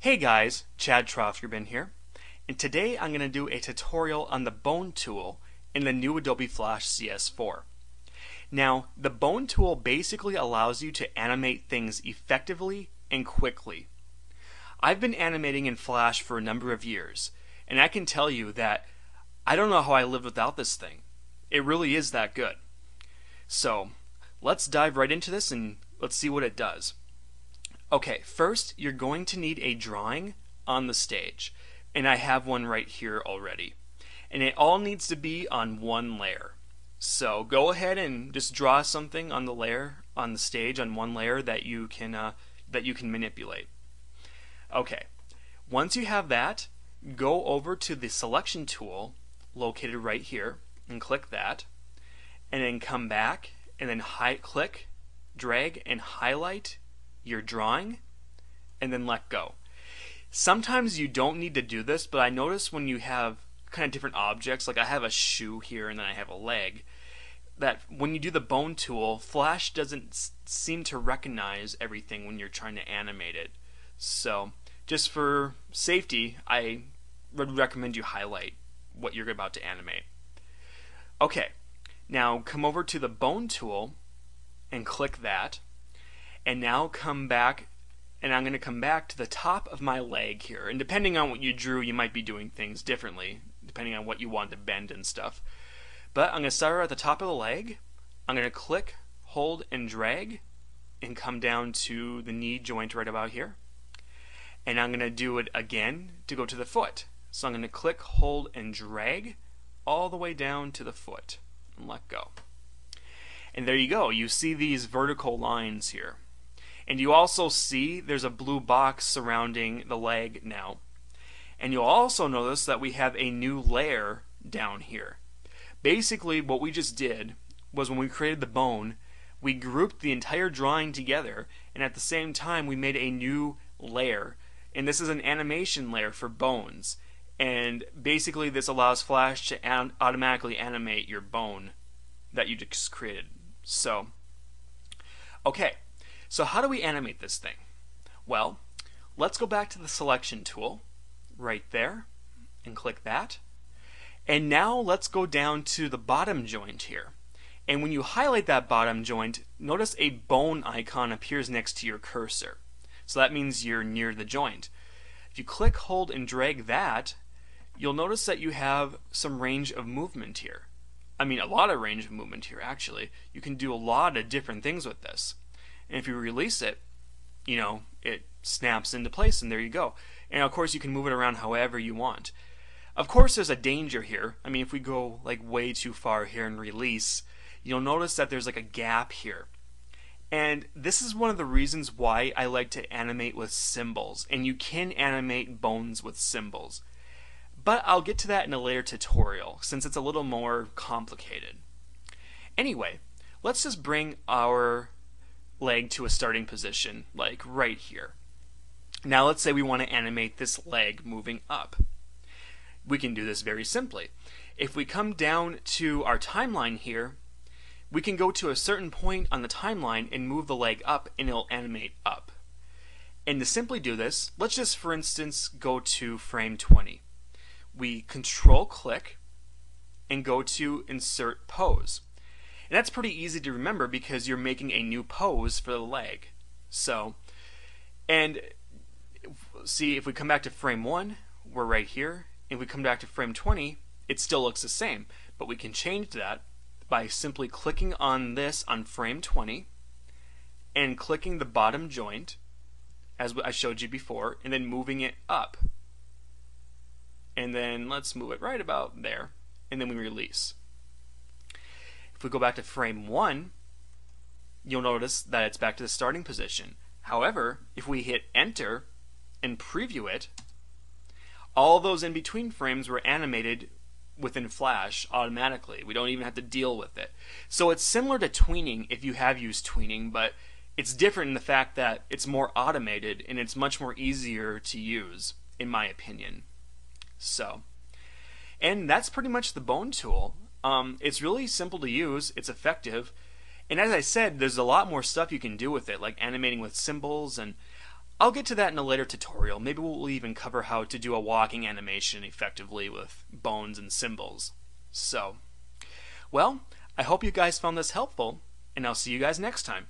Hey guys, Chad Trofgerbin here, and today I'm going to do a tutorial on the Bone tool in the new Adobe Flash CS4. Now, the Bone tool basically allows you to animate things effectively and quickly. I've been animating in Flash for a number of years, and I can tell you that I don't know how I lived without this thing. It really is that good. So, let's dive right into this and let's see what it does. Okay, first you're going to need a drawing on the stage, and I have one right here already. And it all needs to be on one layer. So go ahead and just draw something on the layer on the stage on one layer that you can manipulate. Okay, once you have that, go over to the selection tool located right here and click that, and then come back and then click, drag, and highlight your drawing, and then let go. Sometimes you don't need to do this, but I notice when you have kind of different objects, like I have a shoe here and then I have a leg, that when you do the Bone tool, Flash doesn't seem to recognize everything when you're trying to animate it. So just for safety, I would recommend you highlight what you're about to animate. Okay, now come over to the Bone tool and click that. And now come back, and I'm going to come back to the top of my leg here. And depending on what you drew, you might be doing things differently, depending on what you want to bend and stuff. But I'm going to start at the top of the leg. I'm going to click, hold, and drag, and come down to the knee joint right about here. And I'm going to do it again to go to the foot. So I'm going to click, hold, and drag all the way down to the foot, and let go. And there you go. You see these vertical lines here. And you also see there's a blue box surrounding the leg now. And you'll also notice that we have a new layer down here. Basically, what we just did was when we created the bone, we grouped the entire drawing together, and at the same time we made a new layer. And this is an animation layer for bones. And basically this allows Flash to automatically animate your bone that you just created. So, okay. So how do we animate this thing? Well, let's go back to the selection tool right there and click that. And now let's go down to the bottom joint here. And when you highlight that bottom joint, notice a bone icon appears next to your cursor. So that means you're near the joint. If you click, hold, and drag that, you'll notice that you have some range of movement here. I mean, a lot of range of movement here, actually. You can do a lot of different things with this. And if you release it, it snaps into place, and there you go. And of course you can move it around however you want. Of course there's a danger here. I mean, if we go like way too far here and release, you'll notice that there's like a gap here. And this is one of the reasons why I like to animate with symbols. And you can animate bones with symbols. But I'll get to that in a later tutorial, since it's a little more complicated. Anyway, let's just bring our leg to a starting position, like right here. Now let's say we want to animate this leg moving up. We can do this very simply. If we come down to our timeline here, we can go to a certain point on the timeline and move the leg up, and it'll animate up. And to simply do this, let's just for instance go to frame 20. We control click and go to insert pose. And that's pretty easy to remember because you're making a new pose for the leg. So, and see, if we come back to frame 1, we're right here. If we come back to frame 20, it still looks the same. But we can change that by simply clicking on this on frame 20 and clicking the bottom joint, as I showed you before, and then moving it up. And then let's move it right about there, and then we release. If we go back to frame 1, you'll notice that it's back to the starting position. However, if we hit enter and preview it, all those in between frames were animated within Flash automatically. We don't even have to deal with it. So it's similar to tweening if you have used tweening, but it's different in the fact that it's more automated and it's much more easier to use, in my opinion. So, and that's pretty much the Bone tool. It's really simple to use, it's effective, and as I said, there's a lot more stuff you can do with it, like animating with symbols, and I'll get to that in a later tutorial. Maybe we'll even cover how to do a walking animation effectively with bones and symbols. So, well, I hope you guys found this helpful, and I'll see you guys next time.